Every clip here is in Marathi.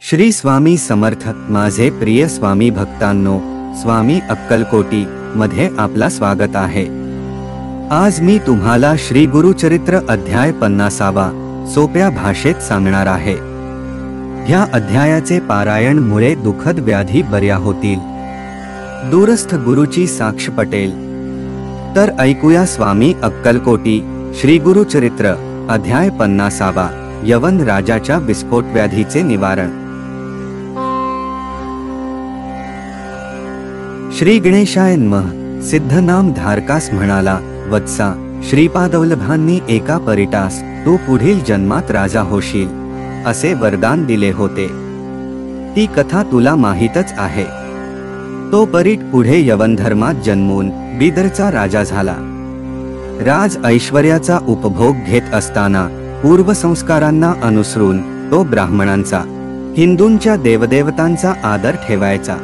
श्री स्वामी समर्थ माझे प्रिय स्वामी भक्तांनो, स्वामी अक्कलकोटी मध्ये आपला स्वागत आहे। आज मी तुम्हाला श्री गुरुचरित्र अध्याय 50वा सोप्या भाषेत सांगणार आहे। ह्या अध्यायाचे पारायण मुळे दुःखद व्याधी बऱ्या होतील, दूरस्थ गुरुची साक्ष पटेल। तर ऐकूया स्वामी अक्कलकोटी श्री गुरुचरित्र अध्याय 50वा यवन राजाच्या विस्फोट व्याधीचे निवारण। श्री गणेशाय नमः। सिद्धनाम धारकास म्हणाला, वत्सा, श्रीपादवल्लभांनी एका परिटास तू पुढील जन्मात राजा होशील असे वरदान दिले होते। ती कथा तुला माहीतच आहे। तो परीट पुढे यवन धर्मात जन्मून बिदरचा राजा झाला। राज ऐश्वर्याचा उपभोग घेत असताना पूर्वसंस्कारांना अनुसरून तो ब्राह्मणांचा, हिंदूंच्या देवदेवतांचा आदर ठेवायचा।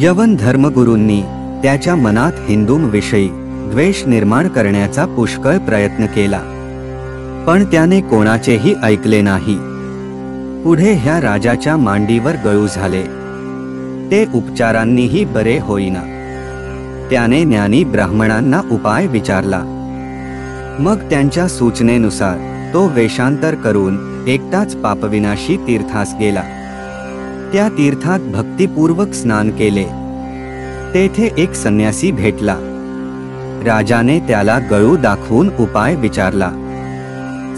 यवन धर्मगुरूंनी त्याच्या मनात हिंदूंविषयी द्वेष निर्माण करण्याचा पुष्कळ प्रयत्न केला, पण त्याने कोणाचेही ऐकले नाही। पुढे ह्या राजाच्या मांडीवर गळू झाले, ते उपचारांनीही बरे होईना। त्याने ज्ञानी ब्राह्मणांना उपाय विचारला, मग त्यांच्या सूचनेनुसार तो वेषांतर करून एकटाच पापविनाशी तीर्थास गेला। त्या तीर्थात भक्तिपूर्वक स्नान केले। तेथे एक संन्यासी भेटला। राजाने त्याला गळू दाखवून उपाय विचारला।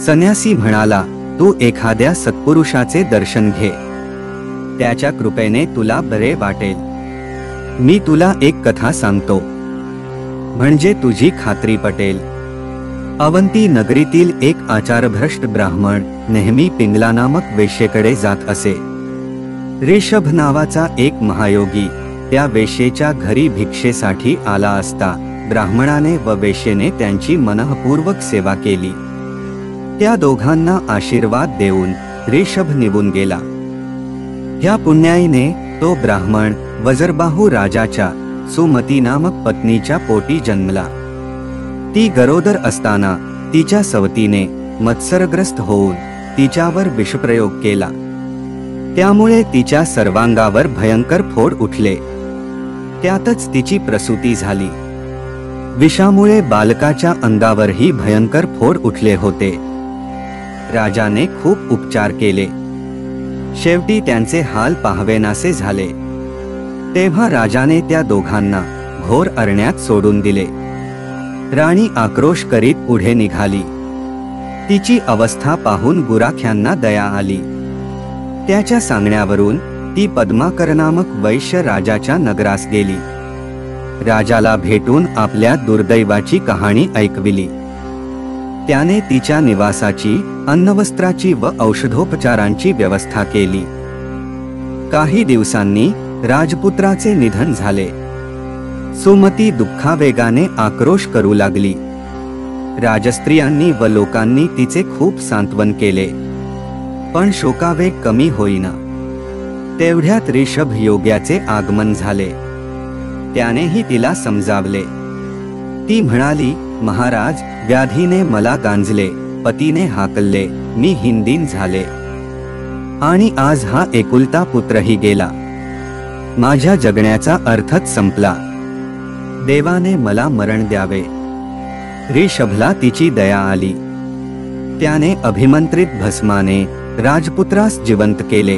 संन्यासी म्हणाला, तू एखाद्या सत्पुरुषाचे दर्शन घे, त्याच्या कृपेने तुला बरे वाटेल। मी तुला एक कथा सांगतो, म्हणजे तुझी खात्री पटेल। अवंती नगरीतील एक आचारभ्रष्ट ब्राह्मण नेहमी पिंगला नामक वेश्येकडे जात असे। ऋषभ नावाचा एक महायोगी त्या वेश्येच्या घरी भिक्षेसाठी आला असता ब्राह्मणाने व वेश्येने त्यांची मनःपूर्वक सेवा केली। त्या दोघांना आशीर्वाद देऊन ऋषभ निघून गेला। ह्या पुण्याईने तो ब्राह्मण वज्रबाहू राजाच्या सुमती नामक पत्नीच्या पोटी जन्मला। ती गरोदर असताना तिच्या सवतीने मत्सरग्रस्त होऊन तिच्यावर विषप्रयोग केला। त्यामुळे तिच्या सर्वांगावर भयंकर फोड उठले। त्यातच तिची प्रसूती झाली। विषामुळे बालकाच्या अंगावरही भयंकर फोड उठले होते। राजाने खूप उपचार केले, शेवटी त्यांचे हाल पाहावेनासे झाले। तेव्हा राजाने त्या दोघांना घोर अरण्यात सोडून दिले। राणी आक्रोश करीत पुढे निघाली। तिची अवस्था पाहून गुराख्यांना दया आली। त्याच्या सांगण्यावरून ती पद्माकर नामक वैश्य राजाच्या नगरास गेली। राजाला भेटून आपल्या दुर्दैवाची कहाणी ऐकविली। त्याने तिच्या निवासाची, अन्नवस्त्राची व औषधोपचारांची व्यवस्था केली। काही दिवसांनी राजपुत्राचे निधन झाले। सुमती दुःखावेगाने आक्रोश करू लागली। राजस्त्रियांनी व लोकांनी तिचे खूप सांत्वन केले, पण शोकावेग कमी होईना। तेवढ्यात ऋषभ योग्याचे आगमन झाले। त्यानेही तिला समजावले। ती म्हणाली, महाराज, व्याधीने मला गांजले, पतीने हाकलले, मी हिंदीन झाले आणि आज हा एकुलता पुत्रही गेला। माझ्या जगण्याचा अर्थच संपला। देवाने मला मरण द्यावे। ऋषभला तिची दया आली। त्याने अभिमंत्रित भस्माने राजपुत्रास जिवंत केले।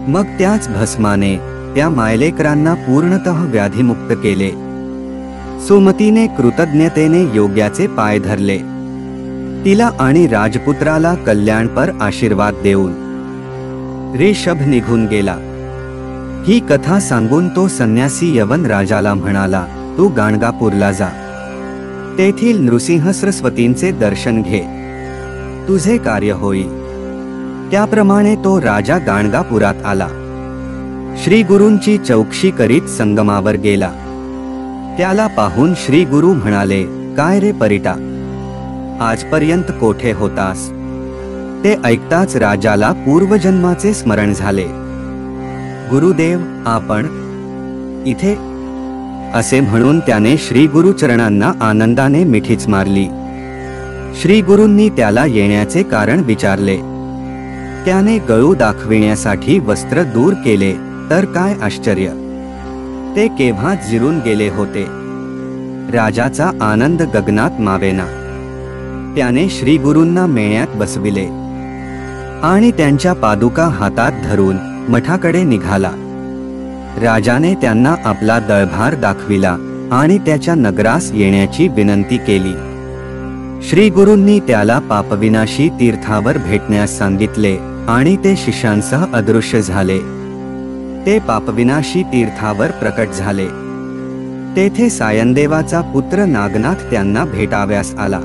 मग त्याच भस्माने त्या मायलेकरांना पूर्णतः व्याधीमुक्त केले। सुमतीने कृतज्ञतेने योग्याचे पाय धरले। तिला आणि राजपुत्राला कल्याणपर आशीर्वाद देऊन ऋषभ निघून गेला। ही कथा सांगून तो संन्यासी यवन राजाला म्हणाला, तू गाणगापूरला जा, तेथील नृसिंह सरस्वतींचे दर्शन घे, तुझे कार्य होईल। त्याप्रमाणे तो राजा गाणगापुरात आला। श्री गुरूंची चौकशी करीत संगमावर गेला। त्याला पाहून श्री गुरु म्हणाले, काय रे परिटा, आजपर्यंत कोठे होतास? ते ऐकताच राजाला पूर्वजन्माचे स्मरण झाले। गुरुदेव, आपण इथे असे म्हणून त्याने श्री गुरुचरणांना आनंदाने मिठीच मारली। श्री गुरूंनी त्याला येण्याचे कारण विचारले। त्याने गळू दाखविण्यासाठी वस्त्र दूर केले तर काय आश्चर्य, ते केव्हाच जिरून गेले होते. राजाचा आनंद गगनात मावेना. त्याने श्री गुरूंना मेळ्यात बसविले आणि त्यांच्या पादुका हातात धरून मठाकडे निघाला. राजाने त्यांना आपला दळभार दाखविला आणि त्याच्या नगरास येण्याची विनंती केली. श्री गुरूंनी त्याला पापविनाशी तीर्थावर भेटण्यास सांगितले आणि ते शिष्यांसह अदृश्य झाले. ते पापविनाशी तीर्थावर प्रकट झाले. तेथे सायनदेवाचा पुत्र नागनाथ त्यांना भेटाव्यास आला.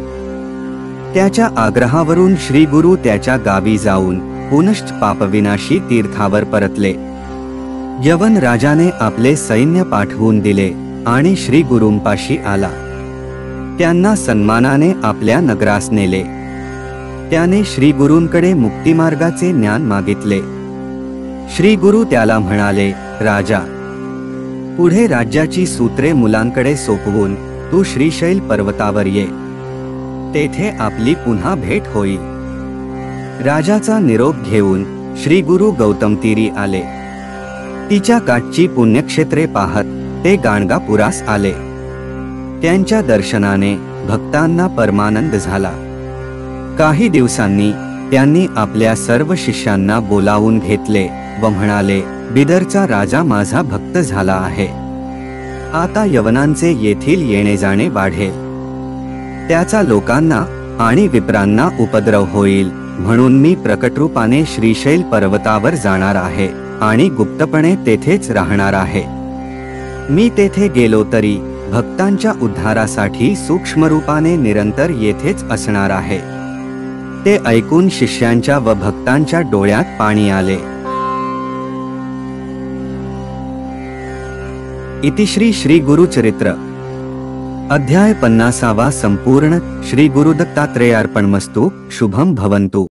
त्याच्या आग्रहावरून श्री गुरु त्याच्या गावी जाऊन पुनश्च पापविनाशी तीर्थावर परतले. यवन राजाने आपले सैन्य पाठवून दिले आणि श्री गुरूंपाशी आला. त्यांना सन्मानाने आपल्या नगरास नेले. त्याने श्री गुरूंकडे मुक्तिमार्गाचे ज्ञान मागितले. श्री गुरु त्याला म्हणाले, राजा, पुढे राज्याची सूत्रे मुलांकडे सोपवून तू श्रीशैल पर्वतावर ये. तेथे आपली पुन्हा भेट होईल. राजाचा निरोप घेऊन श्री गुरु गौतमतीरी आले. तिच्या काठची पुण्यक्षेत्रे पाहत ते गाणगापुरास आले. त्यांच्या दर्शनाने भक्तांना परमानंद झाला. काही दिवसांनी त्यांनी आपल्या सर्व शिष्यांना बोलावून घेतले व म्हणाले, बिदरचा राजा माझा भक्त झाला आहे. आता यवनांचे येथील येणे जाणे वाढेल. त्याचा लोकांना आणि विप्रांना उपद्रव होईल, म्हणून मी प्रकटरूपाने श्रीशैल पर्वतावर जाणार आहे आणि गुप्तपणे तेथेच राहणार आहे. मी तेथे गेलो तरी भक्तांच्या उद्धारासाठी सूक्ष्मरूपाने निरंतर येथेच असणार आहे. ते ऐकून शिष्यांच्या व भक्तांच्या डोळ्यात पाणी आले. इतिश्री श्री गुरुचरित्र अध्याय 50 संपूर्ण. श्री गुरुदत्तात्रेयार्पणमस्तु. शुभम भवन्तु.